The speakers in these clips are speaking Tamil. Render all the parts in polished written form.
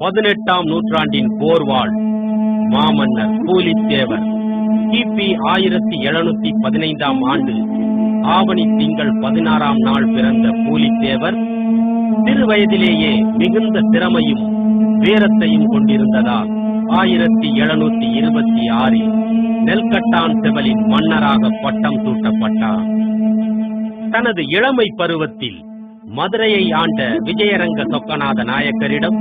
18ஆம் நூற்றாண்டின் போர்வாள் மாமன்னர் பூலித்தேவர் கிபி 1715ஆம் ஆண்டு ஆவணி திங்கள் 16ஆம் நாள் பிறந்த பூலித்தேவர் சிறு வயதிலேயே மிகுந்த திறமையும் வீரத்தையும் கொண்டிருந்ததால் 1726இல் நெல்கட்டான் செவலின் மன்னராக பட்டம் சூட்டப்பட்டார். தனது இளமை பருவத்தில் மதுரையை ஆண்ட விஜயரங்க சொக்கநாத நாயக்கரிடம்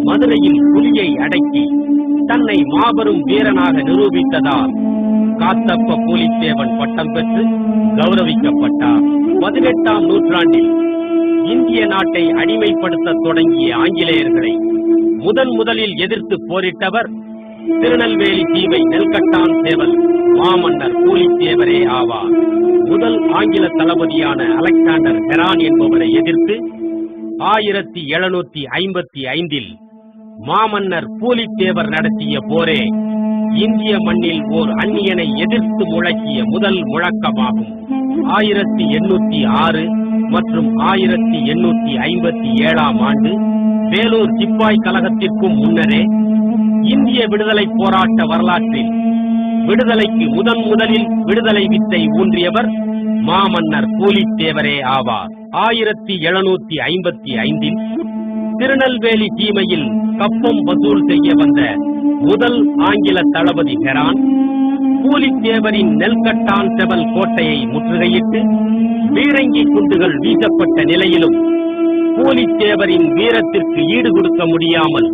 மதுரையில் புலியை அடக்கி தன்னை மாபெரும் வீரனாக நிரூபித்ததால் காத்தப்ப பூலித்தேவன் பட்டம் பெற்று கௌரவிக்கப்பட்டார். 18ஆம் நூற்றாண்டில் இந்திய நாட்டை அடிமைப்படுத்த தொடங்கிய ஆங்கிலேயர்களை முதலில் எதிர்த்து போரிட்டவர் திருநெல்வேலி தீவை நெல்கட்டான் சேவல் மாமன்னர் பூலித்தேவரே ஆவார். முதல் ஆங்கில தளபதியான அலெக்சாண்டர் ஹெரான் என்பவரை எதிர்த்து 1755இல் மாமன்னர் பூலித்தேவர் நடத்திய போரே இந்திய மண்ணில் ஓர் அந்நியனை எதிர்த்து முழக்கிய முதல் முழக்கமாகும். 1806 மற்றும் 1857ஆம் ஆண்டு வேலூர் சிப்பாய் கலகத்திற்கும் முன்னரே இந்திய விடுதலை போராட்ட வரலாற்றில் விடுதலைக்கு முதலில் விடுதலை வித்தை ஊன்றியவர் மாமன்னர் பூலித்தேவரே ஆவார். 1755இல் திருநெல்வேலி சீமையில் கப்பம் வசூல் செய்ய வந்த முதல் ஆங்கில தளபதி ஹெரான் பூலித்தேவரின் நெல்கட்டான் செவல் கோட்டையை முற்றுகையிட்டு பீரங்கி குண்டுகள் வீசப்பட்ட நிலையிலும் பூலித்தேவரின் வீரத்திற்கு ஈடு கொடுக்க முடியாமல்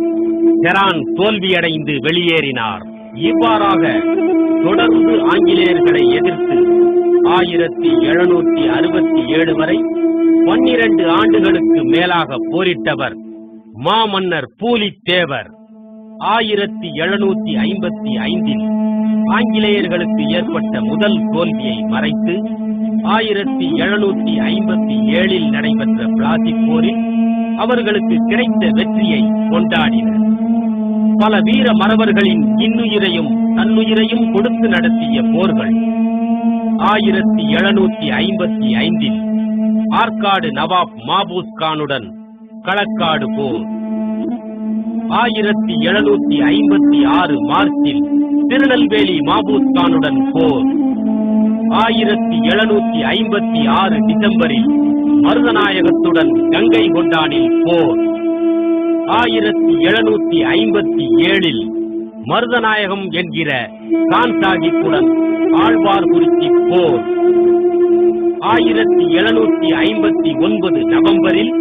ஹெரான் தோல்வியடைந்து வெளியேறினார். இவ்வாறாக தொடர்ந்து ஆங்கிலேயர்களை எதிர்த்து 1767 வரை 12 ஆண்டுகளுக்கு மேலாக போரிட்டவர் மாமன்னர் பூலித்தேவர். 1755இல் ஆங்கிலேயர்களுக்கு ஏற்பட்ட முதல் தோல்வியை மறைத்து 1757இல் நடைபெற்ற பிளாசி போரில் அவர்களுக்கு கிடைத்த வெற்றியை கொண்டாடினர். பல வீர மறவர்களின் இன்னுயிரையும் தன்னுயிரையும் கொடுத்து நடத்திய போர்கள் 1755இல் ஆற்காடு நவாப் மாபூஸ் கானுடன் களக்காடு போர், 1756 மார்ச்சில் திருநெல்வேலி மாபூஸ் கானுடன் போர், 1756 டிசம்பரில் மருதநாயகத்துடன் கங்கை கொண்டானில் போர், 1757இல் மருதநாயகம் என்கிற கான் சாஹிப்புடன் ஆழ்வார்குறிச்சி போர், 1759 நவம்பரில்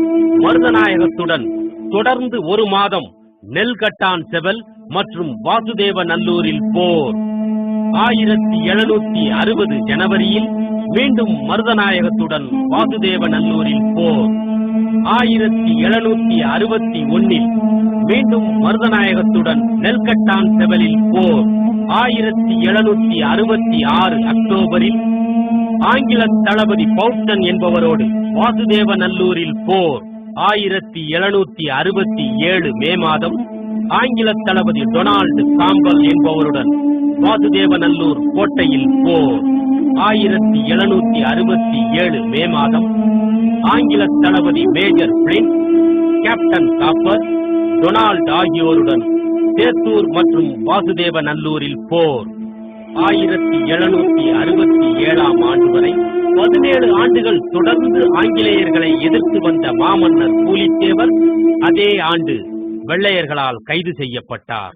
மருதநாயகத்துடன் தொடர்ந்து ஒரு மாதம் நெல்கட்டான் செவல் மற்றும் வாசுதேவ நல்லூரில் போர், 1760 ஜனவரியில் மீண்டும் மருதநாயகத்துடன் வாசுதேவ நல்லூரில் போர், 1761இல் மீண்டும் மருதநாயகத்துடன் நெல்கட்டான் செவலில் போர், 1766 அக்டோபரில் ஆங்கில தளபதி பவுட்டன் என்பவரோடு வாசுதேவ நல்லூரில் போர், 1767 மே மாதம் ஆங்கில தளபதி டொனால்டு காம்பல் என்பவருடன் வாசுதேவநல்லூர் கோட்டையில் போர், 1767 மே மாதம் ஆங்கில தளபதி மேஜர் பிளின், கேப்டன் காப்பர், டொனால்டு ஆகியோருடன் சேத்தூர் மற்றும் வாசுதேவநல்லூரில் போர். 1767ஆம் ஆண்டு வரை 17 ஆண்டுகள் தொடர்ந்து ஆங்கிலேயர்களை எதிர்த்து வந்த மாமன்னர் பூலித்தேவர் அதே ஆண்டு வெள்ளையர்களால் கைது செய்யப்பட்டார்.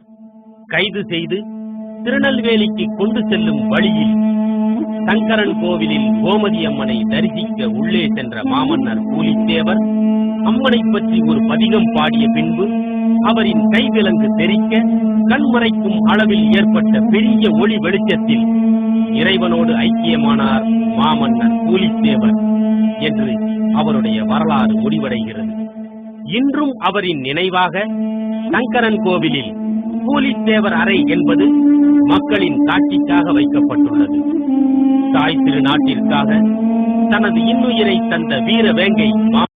கைது செய்து திருநெல்வேலிக்கு கொண்டு செல்லும் வழியில் சங்கரன் கோவிலில் கோமதி அம்மனை தரிசிக்க உள்ளே சென்ற மாமன்னர் பூலித்தேவர் அம்மனை பற்றி ஒரு பதிகம் பாடிய பின்பு அவரின் கைவிலங்கு தெரிக்க கண்மறைக்கும் அளவில் ஏற்பட்ட பெரிய ஒளி வெளிச்சத்தில் இறைவனோடு ஐக்கியமானார் மாமன்னர் பூலித்தேவர் என்று அவருடைய வரலாறு முடிவடைகிறது. இன்றும் அவரின் நினைவாக சங்கரன் கோவிலில் பூலித்தேவர் அறை என்பது மக்களின் காட்சிக்காக வைக்கப்பட்டுள்ளது. தாய் திருநாட்டிற்காக தனது இன்னுயிரை தந்த வீர வேங்கை